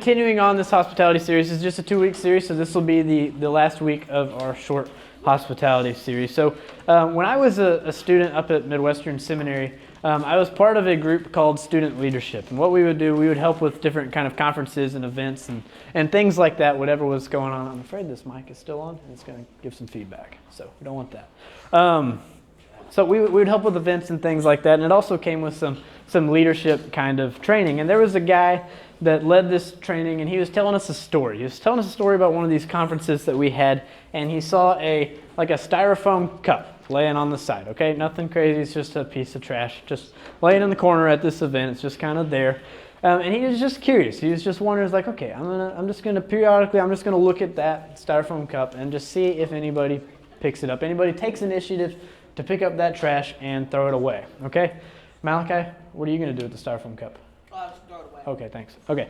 continuing on this hospitality series. It's just a 2-week series, so this will be the last week of our short hospitality series. So when I was a student up at Midwestern Seminary, I was part of a group called Student Leadership. And what we would do, we would help with different kind of conferences and events and things like that, whatever was going on. I'm afraid this mic is still on, and it's going to give some feedback, so we don't want that. So we would help with events and things like that, and it also came with some leadership kind of training. And there was a guy that led this training, and he was telling us a story. He was telling us a story about one of these conferences that we had, and he saw a styrofoam cup laying on the side, okay? Nothing crazy, it's just a piece of trash, just laying in the corner at this event. It's just kind of there. And he was just curious. He was just wondering, like, okay, I'm just gonna look at that styrofoam cup and just see if anybody picks it up. Anybody takes initiative to pick up that trash and throw it away, okay? Malachi, what are you gonna do with the styrofoam cup? Throw it away. Okay, thanks. Okay,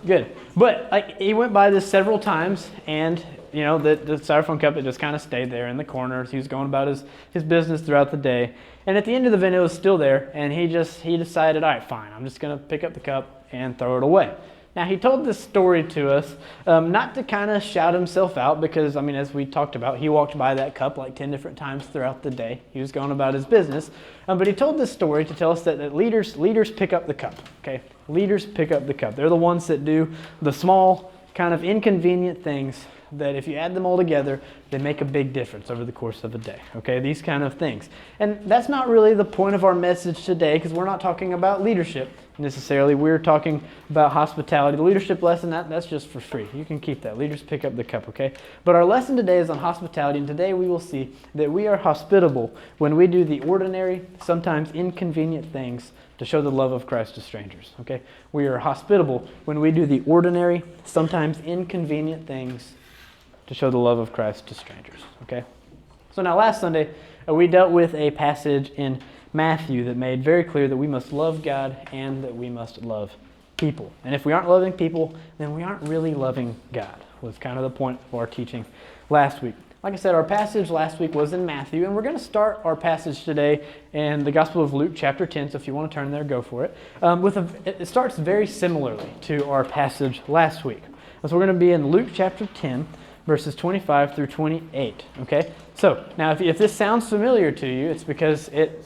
good. But he went by this several times, and you know the styrofoam cup, it just kind of stayed there in the corner. He was going about his business throughout the day, and at the end of the event, it was still there. And he decided, all right, fine, I'm just gonna pick up the cup and throw it away. Now, he told this story to us, not to kind of shout himself out, because, I mean, as we talked about, he walked by that cup like 10 different times throughout the day. He was going about his business. But he told this story to tell us that leaders pick up the cup, okay? Leaders pick up the cup. They're the ones that do the small, kind of inconvenient things that if you add them all together, they make a big difference over the course of a day, okay? These kind of things. And that's not really the point of our message today, because we're not talking about leadership necessarily. We're talking about hospitality. The leadership lesson, that's just for free. You can keep that. Leaders pick up the cup, okay? But our lesson today is on hospitality, and today we will see that we are hospitable when we do the ordinary, sometimes inconvenient things to show the love of Christ to strangers, okay? We are hospitable when we do the ordinary, sometimes inconvenient things to show the love of Christ to strangers, okay? So now last Sunday, we dealt with a passage in Matthew that made very clear that we must love God and that we must love people. And if we aren't loving people, then we aren't really loving God, was kind of the point of our teaching last week. Like I said, our passage last week was in Matthew, and we're going to start our passage today in the Gospel of Luke, chapter 10, so if you want to turn there, go for it. It starts very similarly to our passage last week. So we're going to be in Luke chapter 10, verses 25 through 28, okay? So, now if this sounds familiar to you, it's because it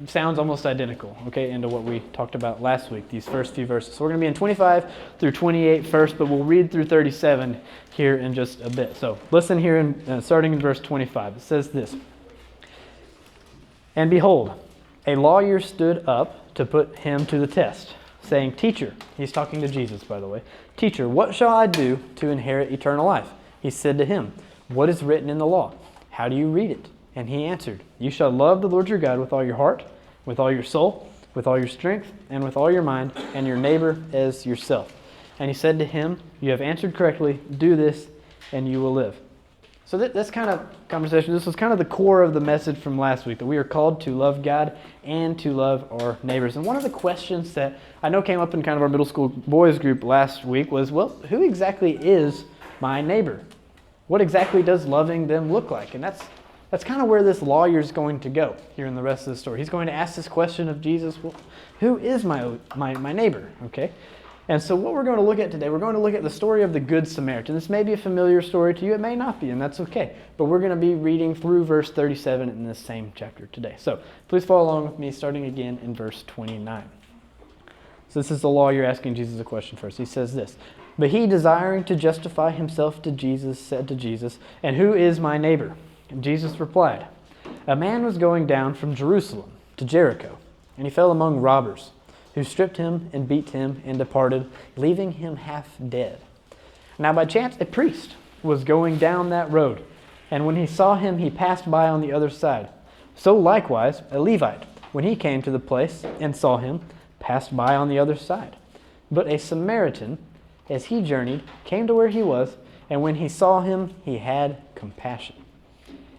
sounds almost identical, okay, into what we talked about last week, these first few verses. So we're going to be in 25 through 28 first, but we'll read through 37 here in just a bit. So listen here, starting in verse 25. It says this, "And behold, a lawyer stood up to put him to the test, saying, 'Teacher,'" he's talking to Jesus, by the way, "'Teacher, what shall I do to inherit eternal life?' He said to him, 'What is written in the law? How do you read it?' And he answered, 'You shall love the Lord your God with all your heart, with all your soul, with all your strength, and with all your mind, and your neighbor as yourself.' And he said to him, 'You have answered correctly. Do this, and you will live.'" So this kind of conversation, this was kind of the core of the message from last week, that we are called to love God and to love our neighbors. And one of the questions that I know came up in kind of our middle school boys group last week was, well, who exactly is my neighbor? What exactly does loving them look like? And that's kind of where this lawyer is going to go here in the rest of the story. He's going to ask this question of Jesus, well, who is my neighbor, okay? And so what we're going to look at today, we're going to look at the story of the Good Samaritan. This may be a familiar story to you, it may not be, and that's okay. But we're going to be reading through verse 37 in this same chapter today. So please follow along with me, starting again in verse 29. So this is the lawyer asking Jesus a question first. He says this, "But he, desiring to justify himself to Jesus, said to Jesus, 'And who is my neighbor?' And Jesus replied, 'A man was going down from Jerusalem to Jericho, and he fell among robbers, who stripped him and beat him and departed, leaving him half dead. Now by chance a priest was going down that road, and when he saw him, he passed by on the other side. So likewise a Levite, when he came to the place and saw him, passed by on the other side. But a Samaritan, as he journeyed, came to where he was, and when he saw him, he had compassion.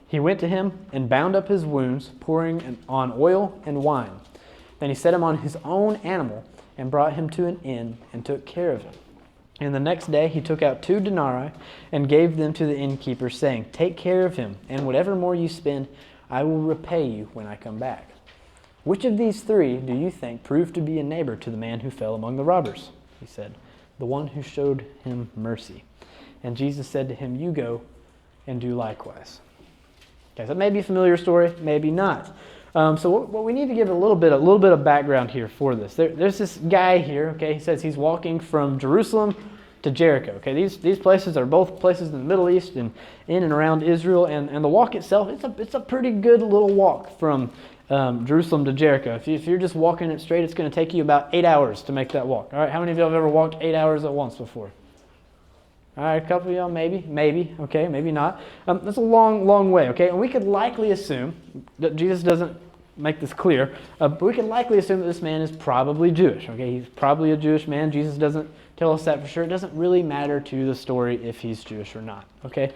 He went to him and bound up his wounds, pouring on oil and wine. Then he set him on his own animal and brought him to an inn and took care of him. And the next day he took out 2 denarii and gave them to the innkeeper, saying, 'Take care of him, and whatever more you spend, I will repay you when I come back.' Which of these 3 do you think proved to be a neighbor to the man who fell among the robbers?" He said. the one who showed him mercy. And Jesus said to him, you go and do likewise. Okay, so that may be a familiar story, maybe not. So what we need to give a little bit of background here for this. There's this guy here, okay, he says he's walking from Jerusalem to Jericho. Okay, these places are both places in the Middle East and in and around Israel, and the walk itself, it's a pretty good little walk from Jerusalem to Jericho. If you're just walking it straight, it's going to take you about 8 hours to make that walk. All right, how many of you have ever walked 8 hours at once before? All right, a couple of y'all, maybe, okay, maybe not. That's a long way, okay? And we could likely assume that Jesus doesn't make this clear, but we can likely assume that this man is probably Jewish, okay? He's probably a Jewish man. Jesus doesn't tell us that for sure. It doesn't really matter to the story if he's Jewish or not, okay?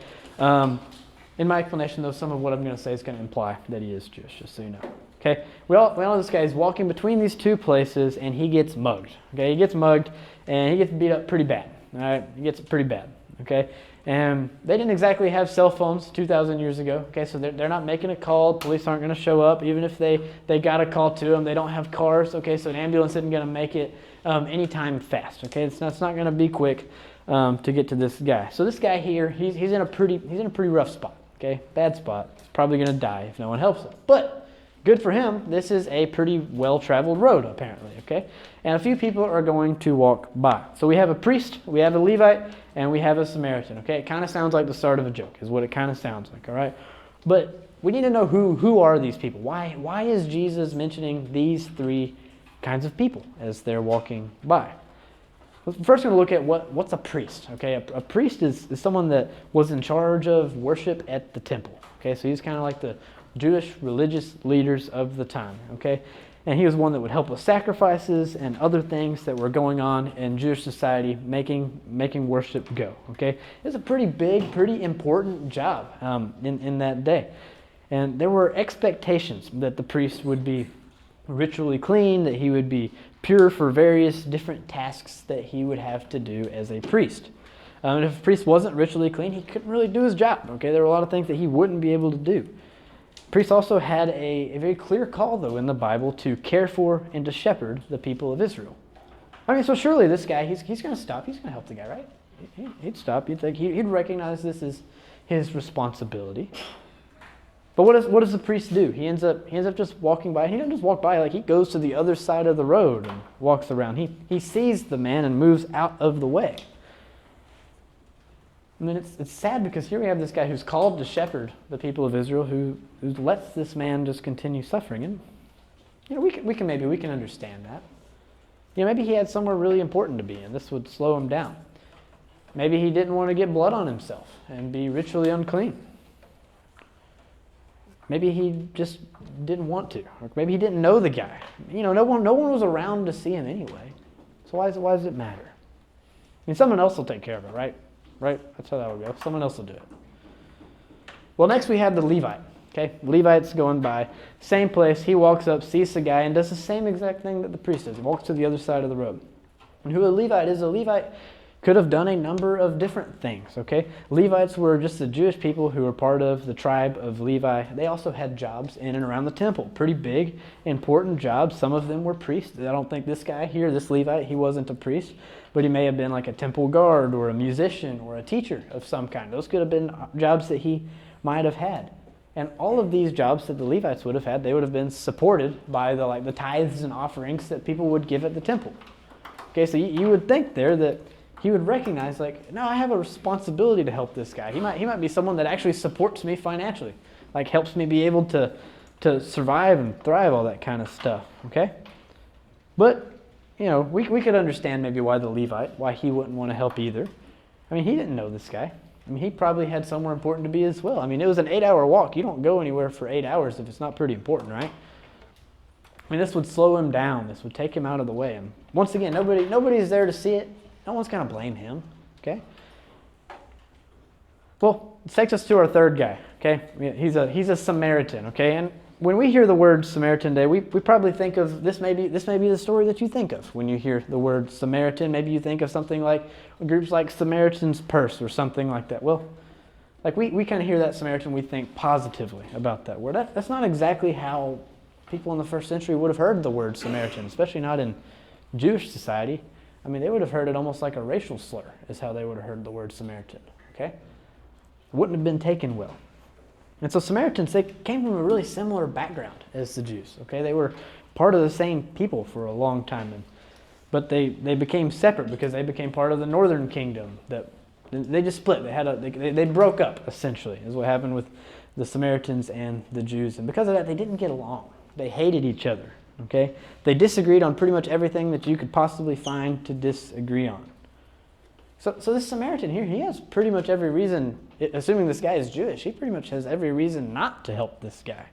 In my explanation, though, some of what I'm going to say is going to imply that he is Jewish, just so you know. Okay, we all know this guy is walking between these two places, and he gets mugged. Okay, he gets mugged, and he gets beat up pretty bad. All right, he gets it pretty bad. Okay, and they didn't exactly have cell phones 2,000 years ago. Okay, so they're not making a call. Police aren't going to show up, even if they got a call to them. They don't have cars. Okay, so an ambulance isn't going to make it anytime fast. Okay, it's not going to be quick to get to this guy. So this guy here, he's in a pretty rough spot. Okay, bad spot. He's probably going to die if no one helps him. But good for him, this is a pretty well-traveled road, apparently, okay? And a few people are going to walk by. So we have a priest, we have a Levite, and we have a Samaritan, okay? It kind of sounds like the start of a joke, is what it kind of sounds like, all right? But we need to know who are these people? Why is Jesus mentioning these three kinds of people as they're walking by? We're first going to look at what's a priest, okay? A priest is someone that was in charge of worship at the temple, okay? So he's kind of like the Jewish religious leaders of the time, okay? And he was one that would help with sacrifices and other things that were going on in Jewish society, making worship go, okay? It's a pretty big, pretty important job in that day. And there were expectations that the priest would be ritually clean, that he would be pure for various different tasks that he would have to do as a priest. And if a priest wasn't ritually clean, he couldn't really do his job, okay? There were a lot of things that he wouldn't be able to do. Priests also had a very clear call, though, in the Bible to care for and to shepherd the people of Israel. I mean, so surely this guy, he's going to stop. He's going to help the guy, right? He'd stop. You'd think he'd recognize this as his responsibility. But what does the priest do? He ends up just walking by. He doesn't just walk by. Like, he goes to the other side of the road and walks around. He sees the man and moves out of the way. I mean, it's sad because here we have this guy who's called to shepherd the people of Israel, who lets this man just continue suffering. And you know, we can understand that. You know, maybe he had somewhere really important to be, and this would slow him down. Maybe he didn't want to get blood on himself and be ritually unclean. Maybe he just didn't want to, or maybe he didn't know the guy. You know, no one was around to see him anyway. So why does it matter? I mean, someone else will take care of it, right? Right? That's how that would go. Someone else will do it. Well, next we have the Levite. Okay, Levite's going by, same place. He walks up, sees the guy, and does the same exact thing that the priest does. He walks to the other side of the road. And who a Levite is, a Levite could have done a number of different things. Okay, Levites were just the Jewish people who were part of the tribe of Levi. They also had jobs in and around the temple, pretty big, important jobs. Some of them were priests. I don't think this guy here, this Levite, he wasn't a priest, but he may have been like a temple guard or a musician or a teacher of some kind. Those could have been jobs that he might have had. And all of these jobs that the Levites would have had, they would have been supported by the tithes and offerings that people would give at the temple. Okay, so you would think there that he would recognize, like, no, I have a responsibility to help this guy. He might be someone that actually supports me financially, like helps me be able to survive and thrive, all that kind of stuff, okay? But, you know, we could understand maybe why the Levite, why he wouldn't want to help either. I mean, he didn't know this guy. I mean, he probably had somewhere important to be as well. I mean, it was an 8-hour walk. You don't go anywhere for 8 hours if it's not pretty important, right? I mean, this would slow him down. This would take him out of the way. And once again, nobody's there to see it. No one's going to blame him, okay? Well, it takes us to our third guy, okay? He's a Samaritan, okay? And when we hear the word Samaritan today, we probably think of, this may be the story that you think of when you hear the word Samaritan. Maybe you think of something like groups like Samaritan's Purse or something like that. Well, like we kind of hear that Samaritan, we think positively about that word. That's not exactly how people in the first century would have heard the word Samaritan, especially not in Jewish society. I mean, they would have heard it almost like a racial slur, is how they would have heard the word Samaritan. Okay? It wouldn't have been taken well. And so Samaritans, they came from a really similar background as the Jews. Okay? They were part of the same people for a long time. But they became separate because they became part of the northern kingdom. They just split. They broke up, essentially, is what happened with the Samaritans and the Jews. And because of that, they didn't get along. They hated each other. Okay? They disagreed on pretty much everything that you could possibly find to disagree on. So this Samaritan here, he has pretty much every reason, assuming this guy is Jewish, he pretty much has every reason not to help this guy.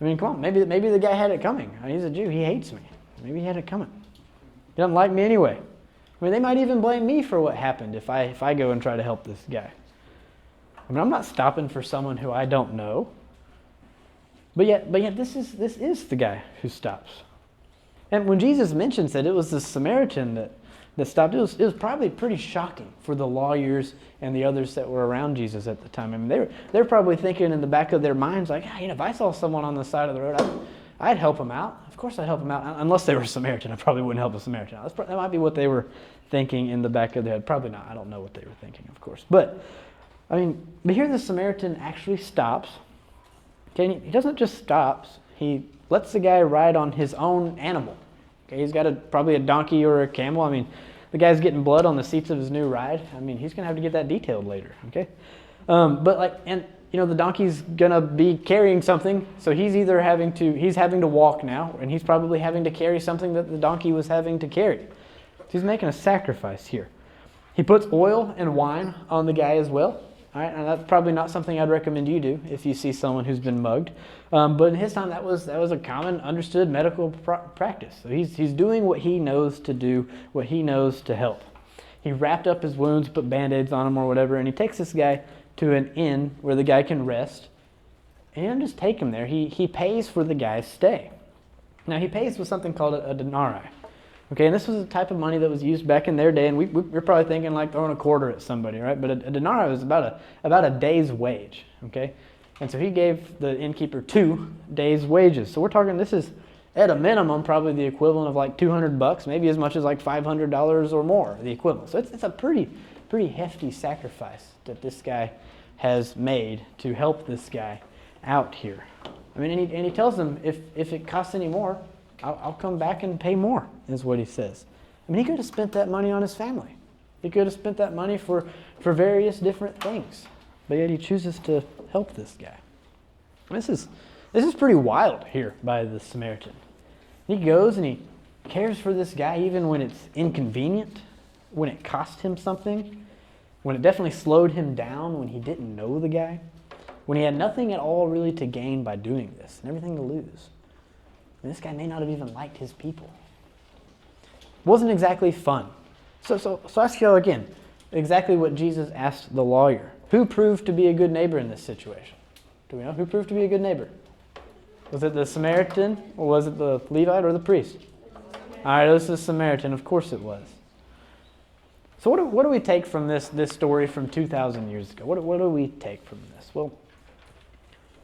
I mean, come on, maybe the guy had it coming. I mean, he's a Jew, he hates me. Maybe he had it coming. He doesn't like me anyway. I mean, they might even blame me for what happened if I go and try to help this guy. I mean, I'm not stopping for someone who I don't know. But yet this is the guy who stops. And when Jesus mentions that it was the Samaritan that stopped, it was probably pretty shocking for the lawyers and the others that were around Jesus at the time. I mean, they're probably thinking in the back of their minds, like, if I saw someone on the side of the road, I'd help him out. Of course I'd help him out. Unless they were a Samaritan, I probably wouldn't help a Samaritan out. That might be what they were thinking in the back of their head. Probably not. I don't know what they were thinking, of course. But here the Samaritan actually stops. Okay, he doesn't just stop. He lets the guy ride on his own animal. Okay, he's got probably a donkey or a camel. I mean, the guy's getting blood on the seats of his new ride. I mean, he's going to have to get that detailed later. Okay, the donkey's going to be carrying something, so he's having to walk now, and he's probably having to carry something that the donkey was having to carry. So he's making a sacrifice here. He puts oil and wine on the guy as well. All right, and that's probably not something I'd recommend you do if you see someone who's been mugged. But in his time, that was a common, understood medical practice. So he's doing what he knows to do, what he knows to help. He wrapped up his wounds, put Band-Aids on him or whatever, and he takes this guy to an inn where the guy can rest. And he doesn't just take him there. He pays for the guy's stay. Now, he pays with something called a denarii. Okay, and this was a type of money that was used back in their day, and we're probably thinking like throwing a quarter at somebody, right? But a denarii was about a day's wage, okay? And so he gave the innkeeper 2 days' wages. So we're talking, this is at a minimum probably the equivalent of like $200, maybe as much as like $500 or more, the equivalent. So it's a pretty hefty sacrifice that this guy has made to help this guy out here. I mean, and he tells them, if it costs any more, I'll come back and pay more, is what he says. I mean, he could have spent that money on his family. He could have spent that money for various different things. But yet he chooses to help this guy. This is pretty wild here by the Samaritan. He goes and he cares for this guy even when it's inconvenient, when it cost him something, when it definitely slowed him down, when he didn't know the guy, when he had nothing at all really to gain by doing this and everything to lose. And this guy may not have even liked his people. It wasn't exactly fun. So ask you again, exactly what Jesus asked the lawyer. Who proved to be a good neighbor in this situation? Do we know who proved to be a good neighbor? Was it the Samaritan, or was it the Levite, or the priest? All right, it was the Samaritan. Of course it was. So what do we take from this story from 2,000 years ago? What do we take from this? Well,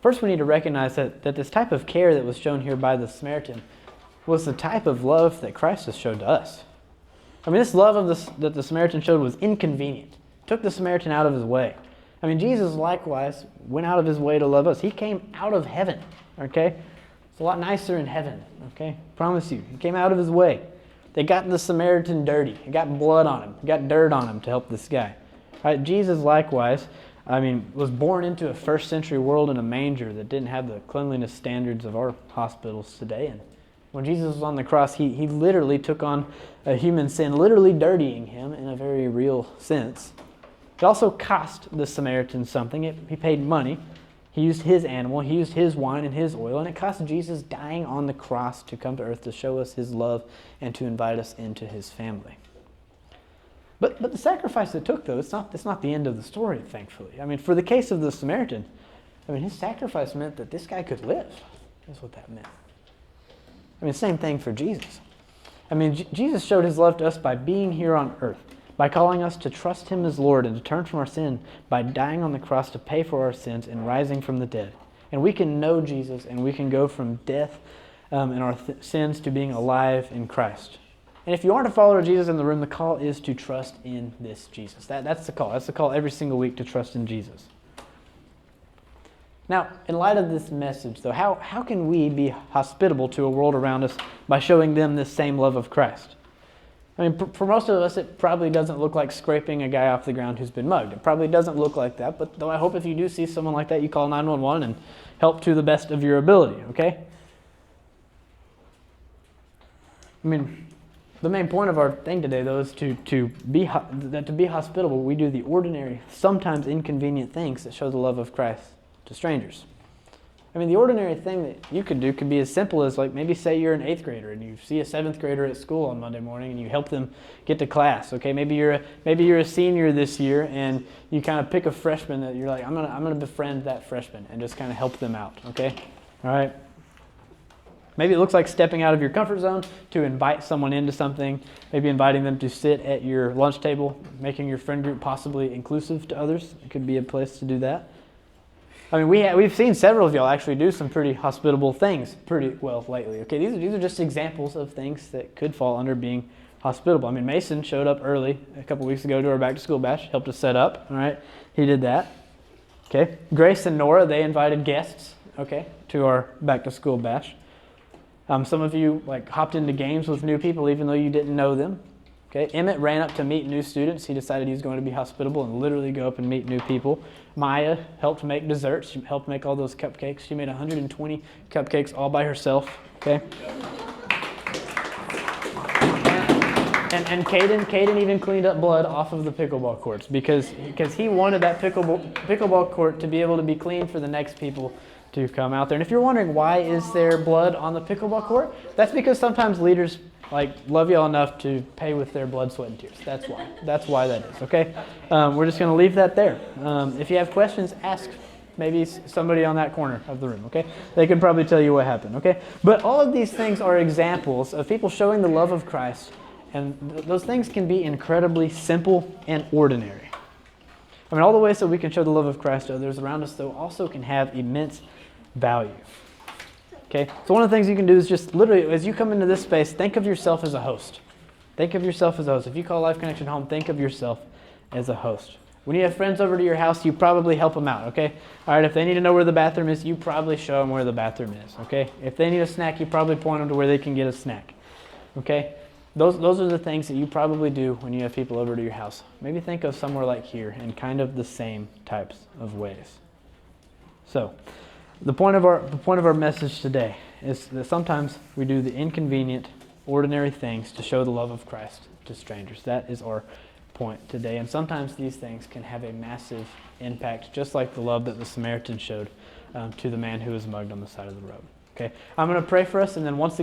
first we need to recognize that this type of care that was shown here by the Samaritan was the type of love that Christ has showed to us. I mean, this love that the Samaritan showed was inconvenient. It took the Samaritan out of his way. I mean, Jesus likewise went out of his way to love us. He came out of heaven, okay? It's a lot nicer in heaven, okay? Promise you. He came out of his way. They got the Samaritan dirty. He got blood on him. He got dirt on him to help this guy. All right, Jesus likewise, was born into a first century world in a manger that didn't have the cleanliness standards of our hospitals today. And when Jesus was on the cross, he literally took on a human sin, literally dirtying him in a very real sense. It also cost the Samaritan something. He paid money. He used his animal. He used his wine and his oil. And it cost Jesus dying on the cross to come to earth to show us his love and to invite us into his family. But the sacrifice it took, though, it's not the end of the story, thankfully. I mean, for the case of the Samaritan, his sacrifice meant that this guy could live. That's what that meant. Same thing for Jesus. Jesus showed his love to us by being here on earth, by calling us to trust him as Lord and to turn from our sin, by dying on the cross to pay for our sins and rising from the dead. And we can know Jesus, and we can go from death and our sins to being alive in Christ. And if you aren't a follower of Jesus in the room, the call is to trust in this Jesus. That's the call. That's the call every single week, to trust in Jesus. Now, in light of this message, though, how can we be hospitable to a world around us by showing them this same love of Christ? I mean, for most of us, it probably doesn't look like scraping a guy off the ground who's been mugged. It probably doesn't look like that, but though I hope if you do see someone like that, you call 911 and help to the best of your ability, okay? I mean, the main point of our thing today, though, is to be hospitable, we do the ordinary, sometimes inconvenient things that show the love of Christ to strangers. I mean, the ordinary thing that you could do could be as simple as, like, maybe say you're an 8th grader and you see a 7th grader at school on Monday morning and you help them get to class. Okay, maybe you're a senior this year and you kind of pick a freshman that you're like, I'm gonna befriend that freshman and just kind of help them out. Okay, all right. Maybe it looks like stepping out of your comfort zone to invite someone into something. Maybe inviting them to sit at your lunch table, making your friend group possibly inclusive to others. It could be a place to do that. I mean, we've seen several of y'all actually do some pretty hospitable things pretty well lately. Okay, these are just examples of things that could fall under being hospitable. I mean, Mason showed up early a couple weeks ago to our back to school bash, helped us set up. All right, he did that. Okay, Grace and Nora, they invited guests. Okay, to our back to school bash. Some of you hopped into games with new people even though you didn't know them. Okay, Emmett ran up to meet new students. He decided he was going to be hospitable and literally go up and meet new people. Maya helped make desserts. She helped make all those cupcakes. She made 120 cupcakes all by herself. Okay. And Caden even cleaned up blood off of the pickleball courts because he wanted that pickleball court to be able to be clean for the next people to come out there. And if you're wondering why is there blood on the pickleball court, that's because sometimes leaders love y'all enough to pay with their blood, sweat, and tears. That's why. That's why that is, okay? We're just going to leave that there. If you have questions, ask maybe somebody on that corner of the room, okay? They can probably tell you what happened, okay? But all of these things are examples of people showing the love of Christ, and those things can be incredibly simple and ordinary. I mean, all the ways that we can show the love of Christ to others around us, though, also can have immense value. Okay, so one of the things you can do is just literally, as you come into this space, think of yourself as a host. Think of yourself as a host. If you call Life Connection home, think of yourself as a host. When you have friends over to your house, you probably help them out, okay? All right, if they need to know where the bathroom is, you probably show them where the bathroom is, okay? If they need a snack, you probably point them to where they can get a snack, okay? Those are the things that you probably do when you have people over to your house. Maybe think of somewhere like here in kind of the same types of ways. So, the point of our message today is that sometimes we do the inconvenient, ordinary things to show the love of Christ to strangers. That is our point today. And sometimes these things can have a massive impact, just like the love that the Samaritan showed to the man who was mugged on the side of the road. Okay, I'm going to pray for us, and then once again,